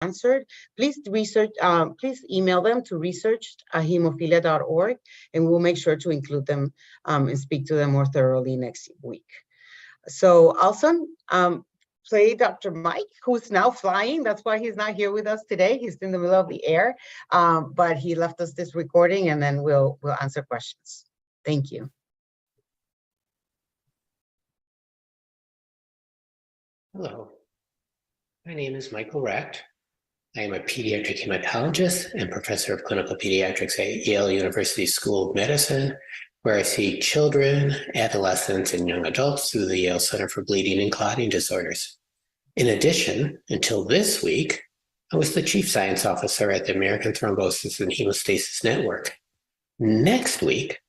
answered, please email them to research@hemophilia.org, and we'll make sure to include them and speak to them more thoroughly next week. So also, play Dr. Mike, who's now flying. That's why he's not here with us today. He's in the middle of the air, but he left us this recording, and then we'll answer questions. Thank you. Hello, my name is Michael Recht. I am a pediatric hematologist and professor of clinical pediatrics at Yale University School of Medicine, where I see children, adolescents, and young adults through the Yale Center for Bleeding and Clotting Disorders. In addition, until this week, I was the chief science officer at the American Thrombosis and Hemostasis Network. Next week,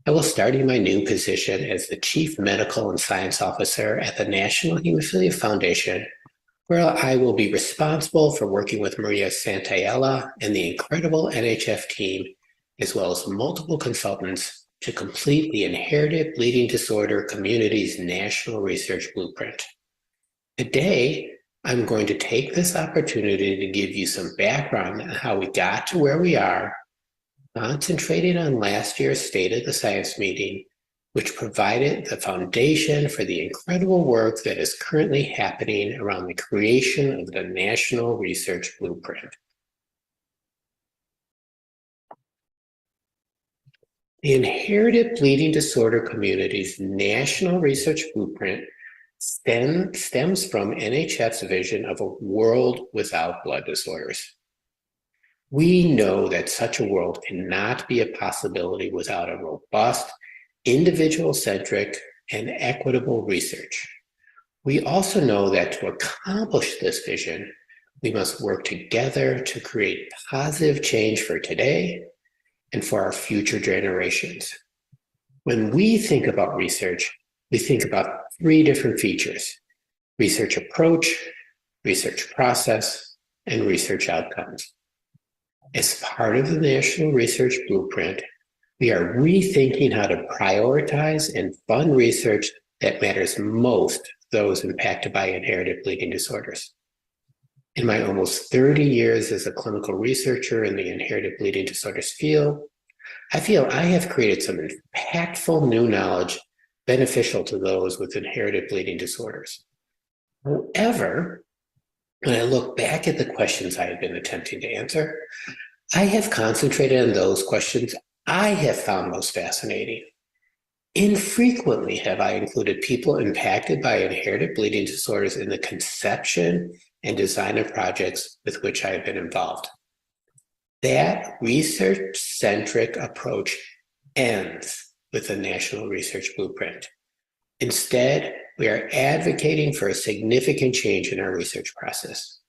I will start in my new position as the chief medical and science officer at the National Hemophilia Foundation, where I will be responsible for working with Maria Santaella and the incredible NHF team, as well as multiple consultants, to complete the Inherited Bleeding Disorder Community's National Research Blueprint. Today, I'm going to take this opportunity to give you some background on how we got to where we are, concentrating on last year's State of the Science meeting, which provided the foundation for the incredible work that is currently happening around the creation of the National Research Blueprint. The Inherited Bleeding Disorder Community's National Research Blueprint stems from NHF's vision of a world without blood disorders. We know that such a world cannot be a possibility without a robust, individual-centric, and equitable research. We also know that to accomplish this vision, we must work together to create positive change for today and for our future generations. When we think about research, we think about 3 different features: research approach, research process, and research outcomes. As part of the National Research Blueprint, we are rethinking how to prioritize and fund research that matters most to those impacted by inherited bleeding disorders. In my almost 30 years as a clinical researcher in the inherited bleeding disorders field, I feel I have created some impactful new knowledge beneficial to those with inherited bleeding disorders. However, when I look back at the questions I have been attempting to answer, I have concentrated on those questions I have found most fascinating. Infrequently have I included people impacted by inherited bleeding disorders in the conception and design of projects with which I have been involved. That research-centric approach ends with the National Research Blueprint. Instead, we are advocating for a significant change in our research process.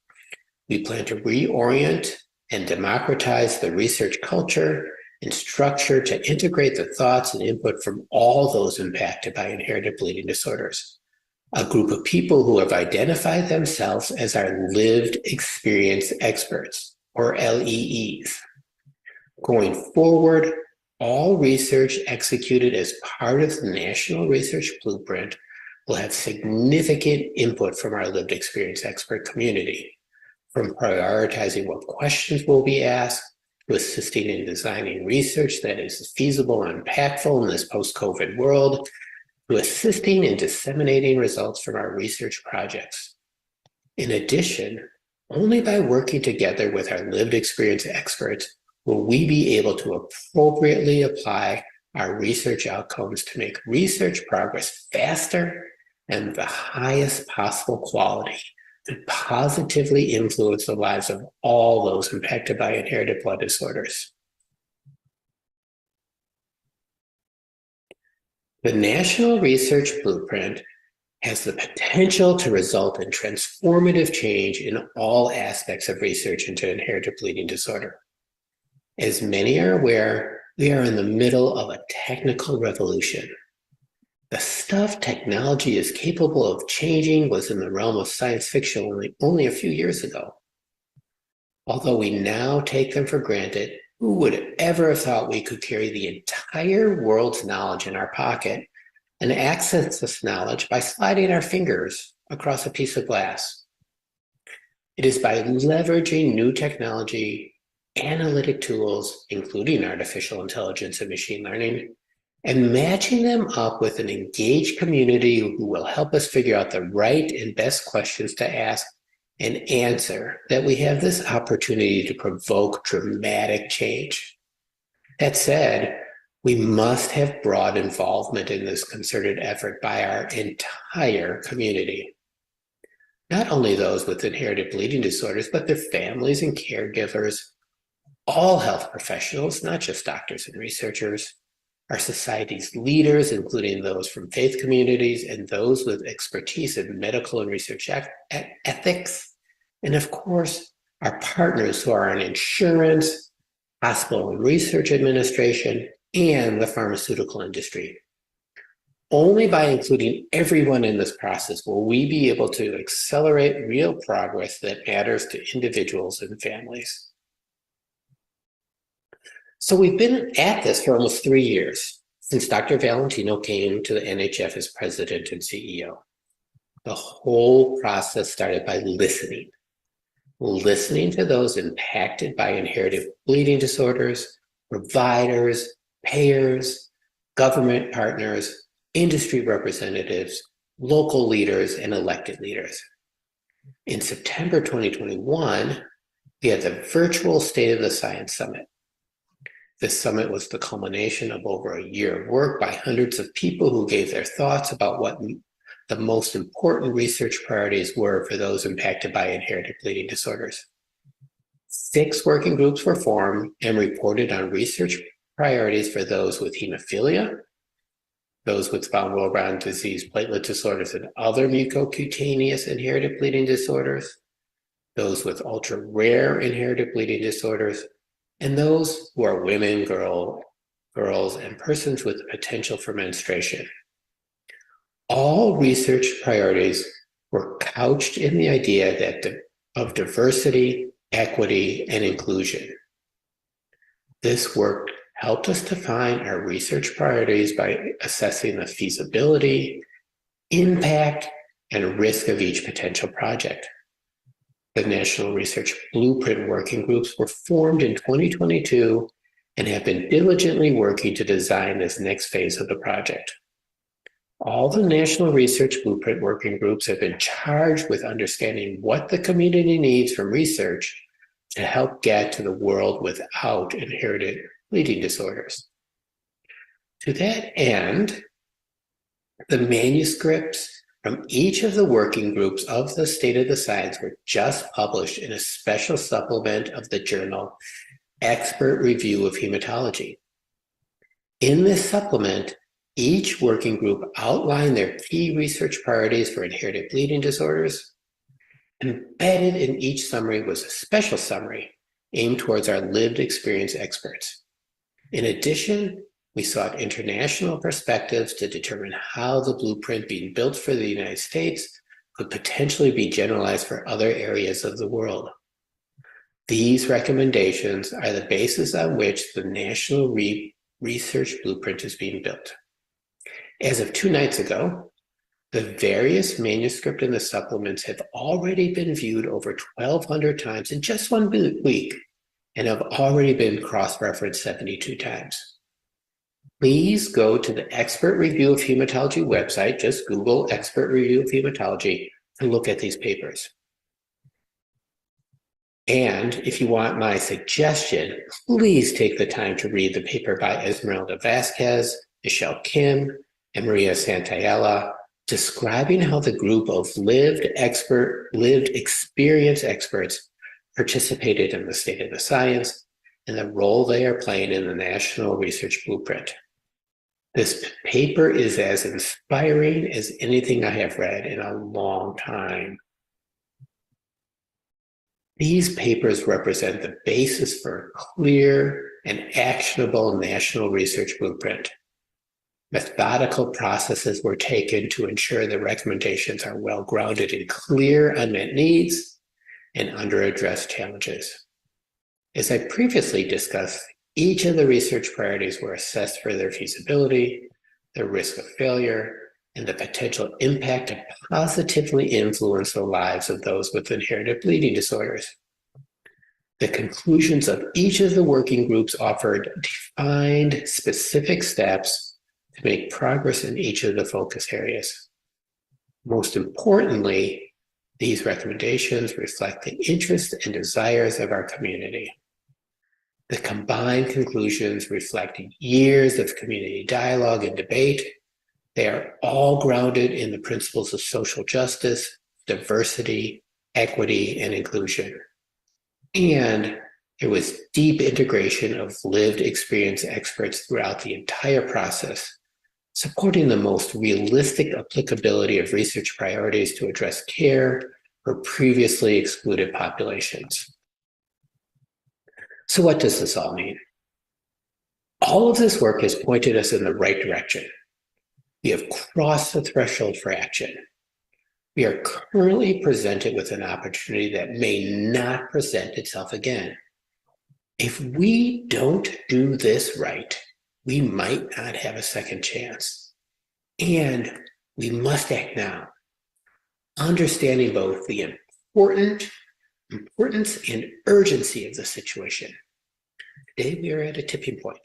We plan to reorient and democratize the research culture and structure to integrate the thoughts and input from all those impacted by inherited bleeding disorders, a group of people who have identified themselves as our lived experience experts, or LEEs. Going forward, all research executed as part of the National Research Blueprint will have significant input from our lived experience expert community, from prioritizing what questions will be asked, to assisting in designing research that is feasible and impactful in this post-COVID world, to assisting in disseminating results from our research projects. In addition, only by working together with our lived experience experts will we be able to appropriately apply our research outcomes to make research progress faster and the highest possible quality and positively influence the lives of all those impacted by inherited blood disorders. The National Research Blueprint has the potential to result in transformative change in all aspects of research into inherited bleeding disorder. As many are aware, we are in the middle of a technical revolution. The stuff technology is capable of changing was in the realm of science fiction only a few years ago. Although we now take them for granted, who would ever have thought we could carry the entire world's knowledge in our pocket and access this knowledge by sliding our fingers across a piece of glass? It is by leveraging new technology, analytic tools, including artificial intelligence and machine learning, and matching them up with an engaged community who will help us figure out the right and best questions to ask and answer that we have this opportunity to provoke dramatic change. That said, we must have broad involvement in this concerted effort by our entire community. Not only those with inherited bleeding disorders, but their families and caregivers, all health professionals, not just doctors and researchers, our society's leaders, including those from faith communities and those with expertise in medical and research ethics, and of course, our partners who are in insurance, hospital and research administration, and the pharmaceutical industry. Only by including everyone in this process will we be able to accelerate real progress that matters to individuals and families. So we've been at this for almost 3 years, since Dr. Valentino came to the NHF as president and CEO. The whole process started by listening to those impacted by inherited bleeding disorders, providers, payers, government partners, industry representatives, local leaders, and elected leaders. In September 2021, we had the virtual State of the Science Summit. This summit was the culmination of over a year of work by hundreds of people who gave their thoughts about what the most important research priorities were for those impacted by inherited bleeding disorders. 6 working groups were formed and reported on research priorities for those with hemophilia, those with von Willebrand disease, platelet disorders, and other mucocutaneous inherited bleeding disorders, those with ultra-rare inherited bleeding disorders, and those who are women, girls, and persons with the potential for menstruation. All research priorities were couched in the idea of diversity, equity, and inclusion. This work helped us define our research priorities by assessing the feasibility, impact, and risk of each potential project. The National Research Blueprint Working Groups were formed in 2022 and have been diligently working to design this next phase of the project. All the National Research Blueprint Working Groups have been charged with understanding what the community needs from research to help get to the world without inherited bleeding disorders. To that end, the manuscripts from each of the working groups of the State of the Science were just published in a special supplement of the journal Expert Review of Hematology. In this supplement, each working group outlined their key research priorities for inherited bleeding disorders. Embedded in each summary was a special summary aimed towards our lived experience experts. In addition, we sought international perspectives to determine how the blueprint being built for the United States could potentially be generalized for other areas of the world. These recommendations are the basis on which the National Research Blueprint is being built. As of 2 nights ago, the various manuscripts in the supplements have already been viewed over 1,200 times in just 1 week and have already been cross-referenced 72 times. Please go to the Expert Review of Hematology website, just Google Expert Review of Hematology, and look at these papers. And if you want my suggestion, please take the time to read the paper by Esmeralda Vasquez, Michelle Kim, and Maria Santaella, describing how the group of lived experience experts participated in the State of the Science and the role they are playing in the National Research Blueprint. This paper is as inspiring as anything I have read in a long time. These papers represent the basis for a clear and actionable National Research Blueprint. Methodical processes were taken to ensure the recommendations are well grounded in clear unmet needs and under-addressed challenges. As I previously discussed, each of the research priorities were assessed for their feasibility, their risk of failure, and the potential impact to positively influence the lives of those with inherited bleeding disorders. The conclusions of each of the working groups offered defined specific steps to make progress in each of the focus areas. Most importantly, these recommendations reflect the interests and desires of our community. The combined conclusions reflect years of community dialogue and debate. They are all grounded in the principles of social justice, diversity, equity, and inclusion. And there was deep integration of lived experience experts throughout the entire process, supporting the most realistic applicability of research priorities to address care for previously excluded populations. So what does this all mean? All of this work has pointed us in the right direction. We have crossed the threshold for action. We are currently presented with an opportunity that may not present itself again. If we don't do this right, we might not have a second chance. And we must act now, understanding both the importance and urgency of the situation. Today, we are at a tipping point.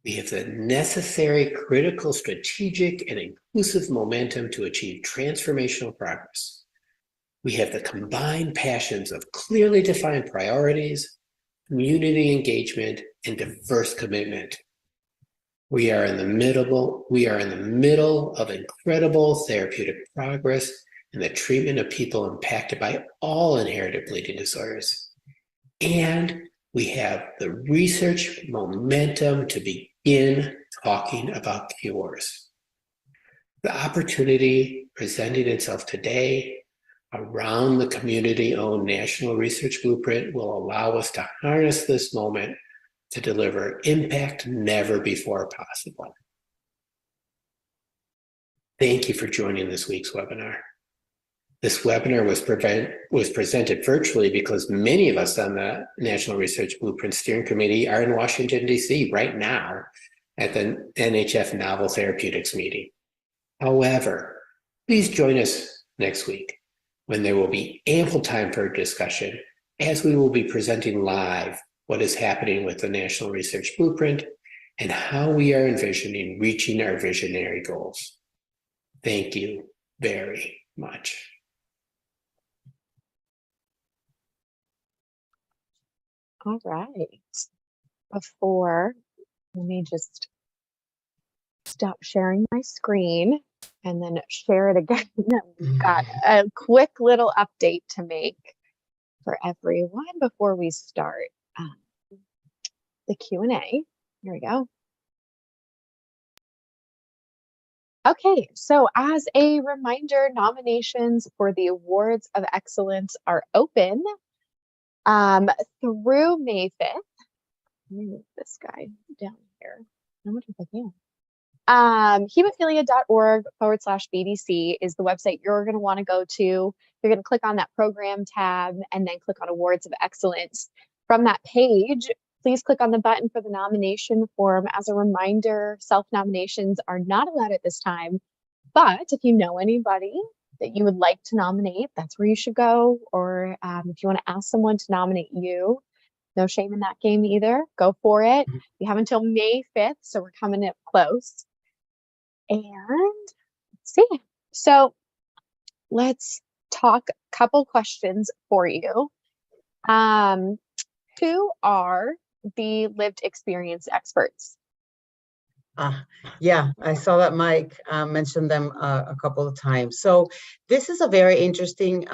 We have the necessary critical strategic and inclusive momentum to achieve transformational progress. We have the combined passions of clearly defined priorities, community engagement, and diverse commitment. We are in the middle of incredible therapeutic progress in the treatment of people impacted by all inherited bleeding disorders. And we have the research momentum to begin talking about cures. The opportunity presenting itself today around the community-owned National Research Blueprint will allow us to harness this moment to deliver impact never before possible. Thank you for joining this week's webinar. This webinar was presented virtually because many of us on the National Research Blueprint Steering Committee are in Washington, D.C. right now at the NHF Novel Therapeutics meeting. However, please join us next week when there will be ample time for discussion, as we will be presenting live what is happening with the National Research Blueprint and how we are envisioning reaching our visionary goals. Thank you very much. All right. Let me just stop sharing my screen and then share it again. We've got a quick little update to make for everyone before we start the Q&A. Here we go. Okay, so as a reminder, nominations for the Awards of Excellence are open through May 5th. Let me move this guy down here. I wonder if I can. Hemophilia.org/BDC is the website you're going to want to go to. You're going to click on that program tab and then click on Awards of Excellence. From that page, please click on the button for the nomination form. As a reminder, self-nominations are not allowed at this time, but if you know anybody that you would like to nominate, that's where you should go. Or if you want to ask someone to nominate you, no shame in that game either. Go for it. You have until May 5th, so we're coming up close. And let's see. So let's talk a couple questions for you. Who are the lived experience experts? Yeah, I saw that Mike mentioned them a couple of times. So this is a very interesting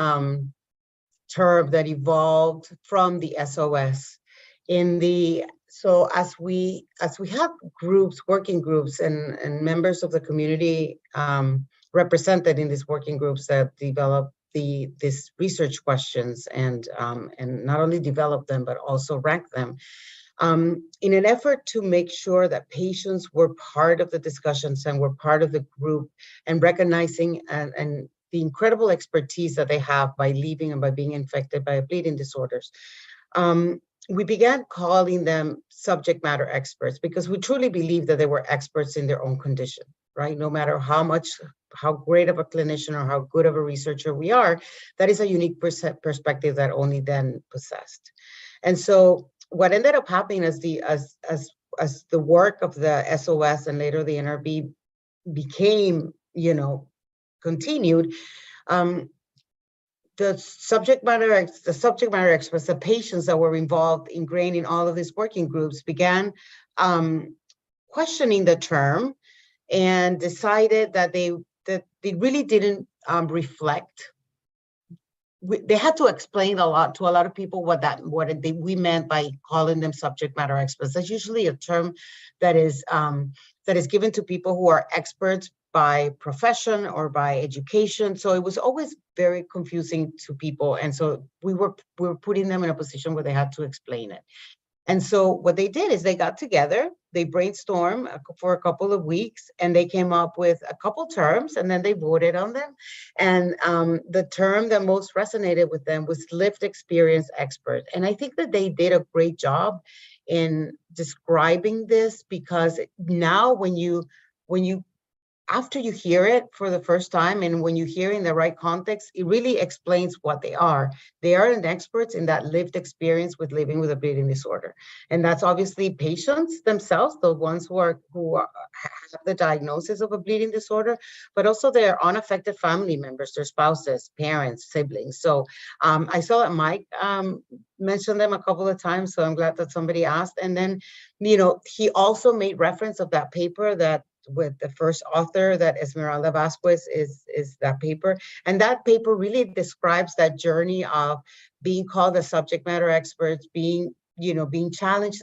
term that evolved from the SOS. So as we have groups, working groups, and members of the community represented in these working groups that develop these research questions and not only develop them but also rank them. In an effort to make sure that patients were part of the discussions and were part of the group, and recognizing and the incredible expertise that they have by living and by being infected by bleeding disorders, we began calling them subject matter experts because we truly believe that they were experts in their own condition, right? No matter how great of a clinician or how good of a researcher we are, that is a unique perspective that only then possessed. And so what ended up happening as the work of the SOS and later the NRB became, continued, the subject matter experts, the patients that were involved, ingrained in all of these working groups, began questioning the term and decided that they really didn't reflect. They had to explain to a lot of people what we meant by calling them subject matter experts. That's usually a term that is given to people who are experts by profession or by education. So it was always very confusing to people. And so we were putting them in a position where they had to explain it. And so what they did is they got together, they brainstormed for a couple of weeks, and they came up with a couple terms, and then they voted on them. And the term that most resonated with them was lived experience expert. And I think that they did a great job in describing this, because now when you after you hear it for the first time, and when you hear in the right context, it really explains what they are. They are an experts in that lived experience with living with a bleeding disorder. And that's obviously patients themselves, the ones who have the diagnosis of a bleeding disorder, but also their unaffected family members, their spouses, parents, siblings. So I saw that Mike mentioned them a couple of times, so I'm glad that somebody asked. And then, he also made reference of that paper that with the first author, that Esmeralda Vasquez is that paper. And that paper really describes that journey of being called a subject matter expert, being challenged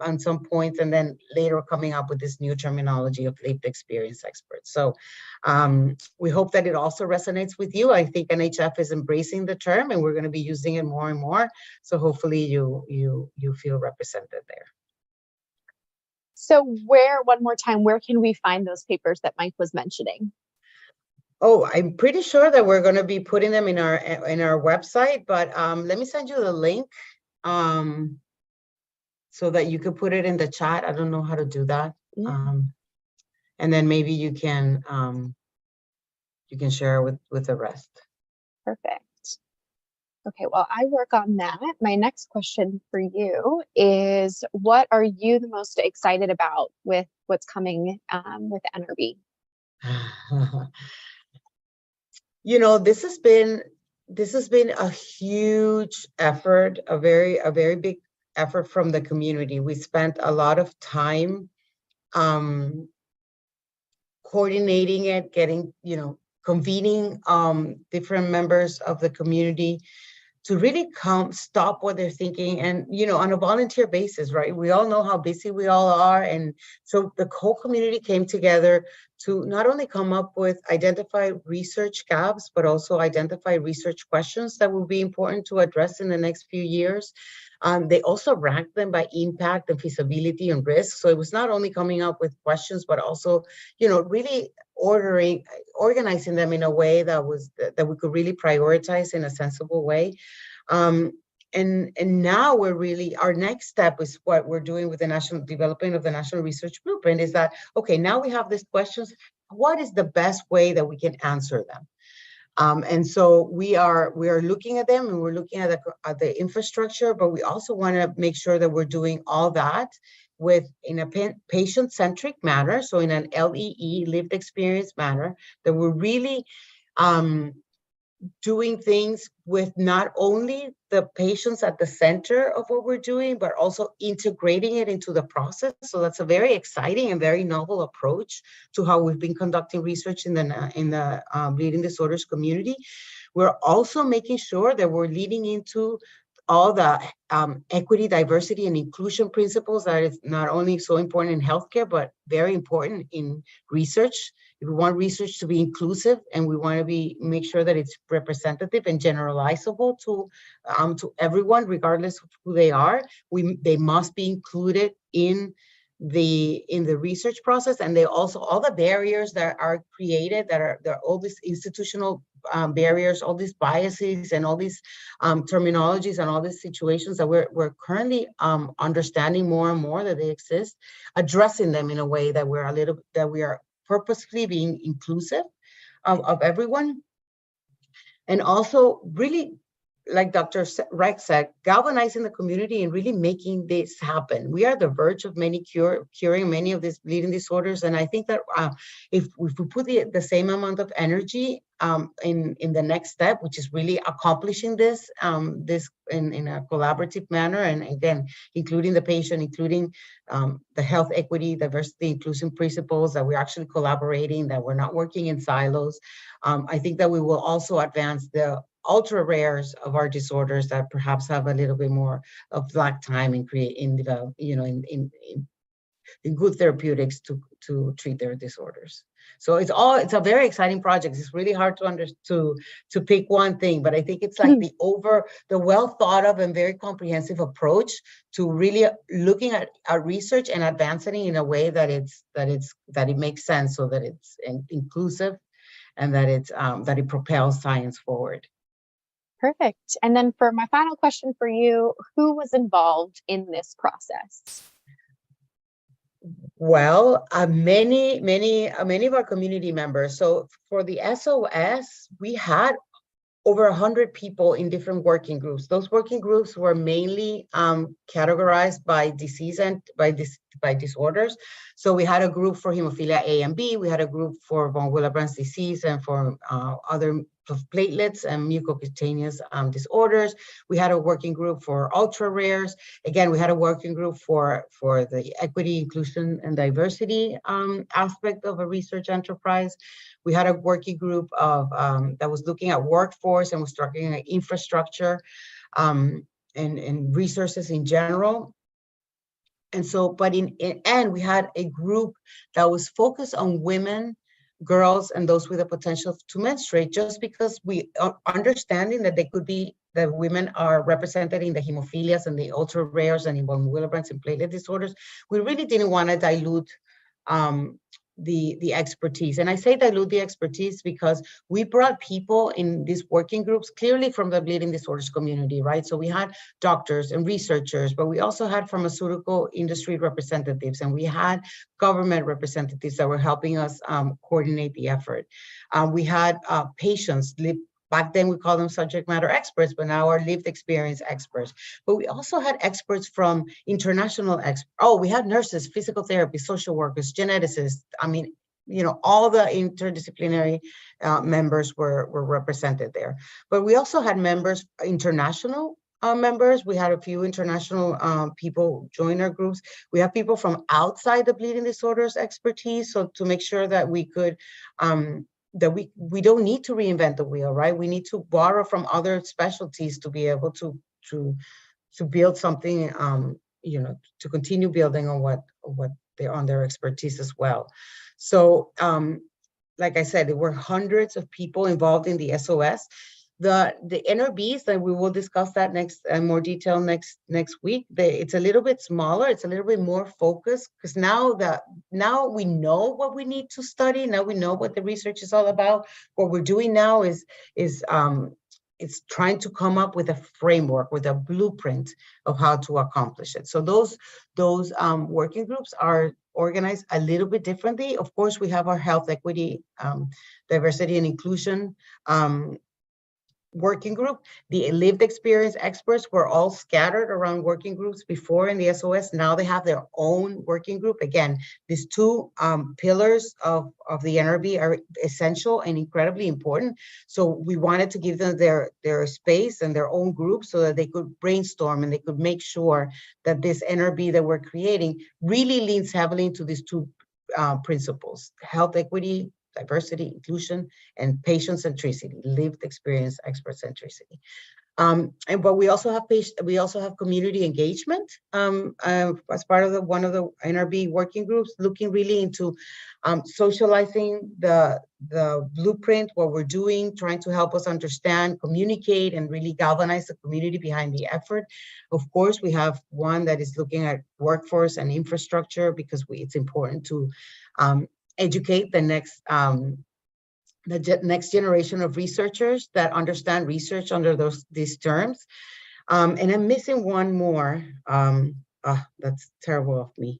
on some points, and then later coming up with this new terminology of lived experience experts. So we hope that it also resonates with you. I think NHF is embracing the term, and we're going to be using it more and more. So hopefully you feel represented there. So one more time, where can we find those papers that Mike was mentioning? Oh, I'm pretty sure that we're going to be putting them in our website, but let me send you the link so that you could put it in the chat. I don't know how to do that. Yeah. And then maybe you can share with the rest. Perfect. Okay, well, I work on that. My next question for you is, what are you the most excited about with what's coming with NRB? This has been a huge effort, a very big effort from the community. We spent a lot of time coordinating it, convening different members of the community to really stop what they're thinking, and on a volunteer basis, right? We all know how busy we all are, and so the whole community came together to not only come up with identify research gaps, but also identify research questions that will be important to address in the next few years. They also ranked them by impact and feasibility and risk. So it was not only coming up with questions, but also, really organizing them in a way that we could really prioritize in a sensible way. And now our next step is what we're doing with the national development of the National Research Blueprint, is that, okay, now we have these questions, what is the best way that we can answer them? And so we are looking at them, and we're looking at the infrastructure, but we also want to make sure that we're doing all that in a patient-centric manner, so in an LEE, lived experience manner, that we're really doing things with not only the patients at the center of what we're doing, but also integrating it into the process. So that's a very exciting and very novel approach to how we've been conducting research in the bleeding disorders community. We're also making sure that we're leading into all the equity, diversity, and inclusion principles that is not only so important in healthcare, but very important in research. If we want research to be inclusive, and we want to make sure that it's representative and generalizable to everyone, regardless of who they are, they must be included in the research process. And they also, all the barriers that are created, there are all these institutional barriers, all these biases, and all these terminologies, and all these situations that we're currently understanding more and more that they exist, addressing them in a way that we are purposefully being inclusive of everyone. And also really, like Dr. Rex said, galvanizing the community and really making this happen. We are the verge of curing many of these bleeding disorders. And I think that if we put the same amount of energy in the next step, which is really accomplishing this in a collaborative manner, and again, including the patient, including the health equity, diversity, inclusion principles, that we're actually collaborating, that we're not working in silos. I think that we will also advance the ultra rares of our disorders that perhaps have a little bit more of lag time in good therapeutics to treat their disorders. So it's a very exciting project. It's really hard to pick one thing, but I think it's like the well thought of and very comprehensive approach to really looking at our research and advancing it in a way that it makes sense, so that it's inclusive and that it propels science forward. Perfect. And then for my final question for you, who was involved in this process? Well, many of our community members. So for the SOS, we had over 100 people in different working groups. Those working groups were mainly categorized by disease and by disorders. So we had a group for hemophilia A and B. We had a group for von Willebrand's disease and for other platelets and mucocutaneous disorders. We had a working group for ultra rares. Again, we had a working group for the equity, inclusion, and diversity aspect of a research enterprise. We had a working group of that was looking at workforce and was looking at infrastructure and resources in general. And so, but in end, we had a group that was focused on women, girls, and those with the potential to menstruate, just because we are understanding that that women are represented in the hemophilias and the ultra rares and in von Willebrand's and platelet disorders. We really didn't want to dilute the expertise. And I say dilute the expertise because we brought people in these working groups clearly from the bleeding disorders community, right? So we had doctors and researchers, but we also had pharmaceutical industry representatives, and we had government representatives that were helping us coordinate the effort. We had patients. Back then we called them subject matter experts, but now are lived experience experts. But we also had experts from international experts. Oh, we had nurses, physical therapists, social workers, geneticists. I mean, all the interdisciplinary members were represented there. But we also had members, international members. We had a few international people join our groups. We have people from outside the bleeding disorders expertise. So to make sure that we could, that we don't need to reinvent the wheel, right? We need to borrow from other specialties to be able to build something, to continue building on what they're on their expertise as well. So, like I said, there were hundreds of people involved in the SOS. The NRBs, that we will discuss that in more detail next week. It's a little bit smaller. It's a little bit more focused, because now we know what we need to study. Now we know what the research is all about. What we're doing now is trying to come up with a framework, with a blueprint of how to accomplish it. So those working groups are organized a little bit differently. Of course, we have our health equity, diversity and inclusion working group. The lived experience experts were all scattered around working groups before in the SOS. Now they have their own working group. Again, these two pillars of the NRB are essential and incredibly important. So we wanted to give them their space and their own group so that they could brainstorm and they could make sure that this NRB that we're creating really leans heavily into these two principles: health equity, diversity, inclusion, and patient centricity, lived experience, expert centricity. But we also have community engagement as part of one of the NRB working groups, looking really into socializing the blueprint, what we're doing, trying to help us understand, communicate, and really galvanize the community behind the effort. Of course, we have one that is looking at workforce and infrastructure, because it's important to educate the next generation of researchers that understand research under these terms. And I'm missing one more. That's terrible of me.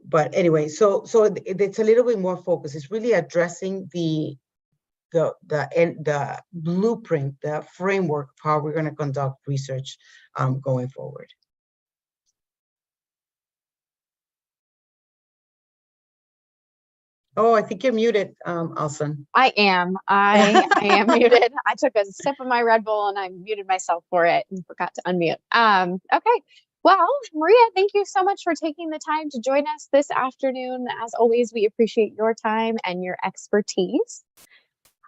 But anyway, so it's a little bit more focused. It's really addressing the blueprint, the framework of how we're going to conduct research going forward. Oh, I think you're muted, Alison. I am muted. I took a sip of my Red Bull and I muted myself for it and forgot to unmute. Okay. Well, Maria, thank you so much for taking the time to join us this afternoon. As always, we appreciate your time and your expertise.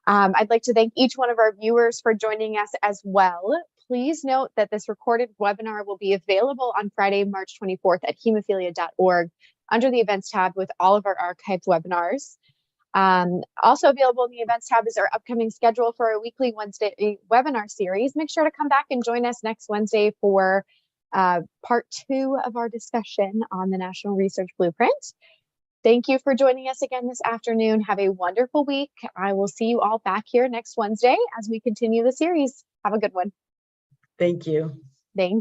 I'd like to thank each one of our viewers for joining us as well. Please note that this recorded webinar will be available on Friday, March 24th at hemophilia.org under the events tab with all of our archived webinars. Also available in the events tab is our upcoming schedule for our weekly Wednesday webinar series. Make sure to come back and join us next Wednesday for part 2 of our discussion on the National Research Blueprint. Thank you for joining us again this afternoon. Have a wonderful week. I will see you all back here next Wednesday as we continue the series. Have a good one. Thank you. Thank you.